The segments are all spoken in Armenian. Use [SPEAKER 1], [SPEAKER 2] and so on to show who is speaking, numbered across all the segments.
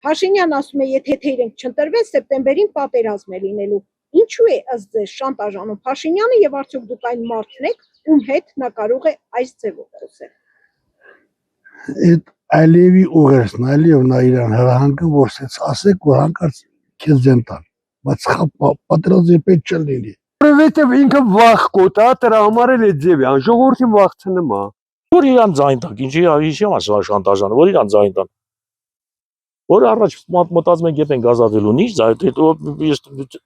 [SPEAKER 1] Փաշինյանն ասում է, եթե իրենք չընտրվեն, սեպտեմբերին պատերազմ է լինելու։ Ինչու է ըստ ձեզ շանտաժանում Փաշինյանը եւ արդյոք դուք այն մարդն եք, ում հետ նա կարող է այս ձևով խոսել։
[SPEAKER 2] Այդ Ալիևի ուղերձն, Ալիև նա իրան հրահանգը որսեց, ասեք, որ հանկարծ քեզ ձեն տան, բայց պատերազմի պետք չի լինի։
[SPEAKER 3] Որովհետև ինքը վախ կոտա, դրա համար էլ է ձևի, ժողովրդին վախցնում է։ Որ իրան ձայն տակ, ինչի մասը շանտաժանը, որ իրան ձայն տան։ Որ առաջ մտածում ենք եթե ենք ազատվելու, ինչ ես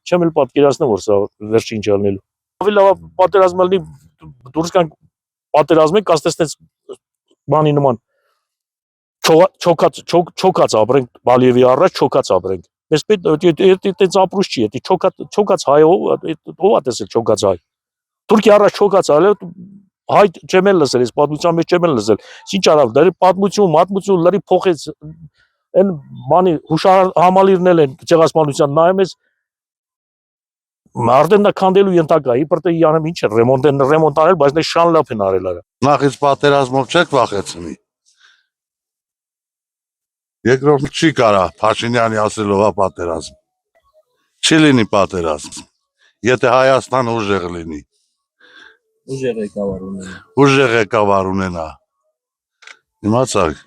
[SPEAKER 3] չեմ էլ պատկերացնում, որ սա վերջին չի լինելու։ Ավելի լավ պատերազմը լինի, դուրս գանք պատերազմենք, կաստեսնեց բանի նման չոքած ապրենք, Բալիևի առաջ չոքած ապրենք։ Մեզ պետք այդպես ապրուց չի, եթե չոքած հայով, ով է տեսել չոքած հայ։ Թուրքիա առաջ չոքած այլ հայ չեմ էլ լսել, ես պատմության մեջ չեմ էլ լսել։ Ինչ արավ, դա պատմություն, լրի փոխեց այն բանի հուշահամալիրն են ցեղասպանության նայում ես արդեն նա քանդելու ենթակա իբր թե իրանեմ ինչ է ռեմոնտ արել բայց նա շան լավ են արել արա
[SPEAKER 4] նախից պատերազմով չեք վախեցնի երկրորդ չի կարա Փաշինյանի ասելով հա պատերազմ չի լինի պատերազմ եթե Հայաստանը ուժեղ լինի ուժեղ ղեկավար ունենա իմացաք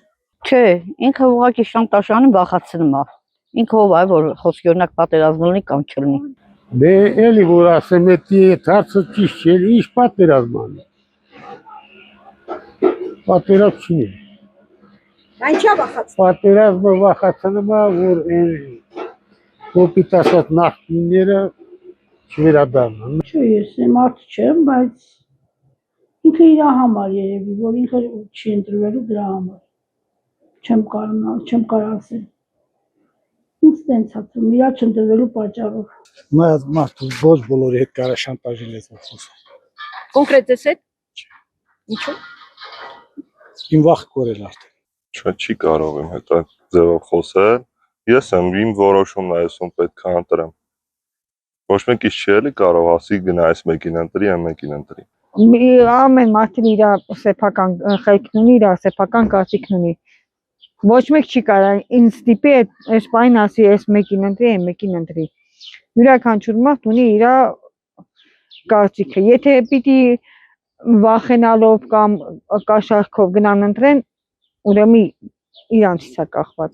[SPEAKER 5] Չէ, ինքը ուղղակի շանտաժանում վախացնում է։ Ինքը ով է, որ խոսքի օրինակ պատերազմ լինի կամ չլինի։
[SPEAKER 2] Դե էլի որ ասեմ, էդի հարցը ճիշտ չէ, ինչ պատերազմ անի։ Պատերազմ չի։
[SPEAKER 1] Ինչա վախացնում։
[SPEAKER 2] Պատերազմը վախացնում է, որ այն կոպիտ ասած նախկինները չվերադառնան։
[SPEAKER 6] Չէ, ես մարդ չեմ, բայց ինքը իր համար երևի, որ ինքը չի ընտրվելու դրա համար։ Չեմ կարող ասել։ Ինձ տենց է թվում, իրա չընտրվելու պատճառով։
[SPEAKER 2] Նայած մարդու ոչ բոլորի հետ կարա շանտաժել ես խոսել։
[SPEAKER 1] Կոնկրետ էս է։ Ինչու։
[SPEAKER 2] Իմ վախ կորել արդեն։
[SPEAKER 7] Չէ, չի կարող եմ հետ այդ ձևով խոսել։ Ես եմ իմ որոշումն է, ես ում պետք է ընտրեմ։ Ոչ մեկից չի էլի կարող ասի գնա այս մեկին ընտրի, այն մեկին ընտրի։
[SPEAKER 8] Ամեն մարդն իր սեփական խելքն ունի, իր սեփական կարծիքն ունի։ Ոչ մեկ չի կարող ինձ ստիպի այս բանին ասի, այս մեկին ընտրի, այն մեկին ընտրի։ Յուրաքանչյուր մարդ ունի իր կարծիքը։ Եթե պիտի վախենալով կամ կաշառքով գնան ընտրեն, ուրեմն իրանցից է կախված։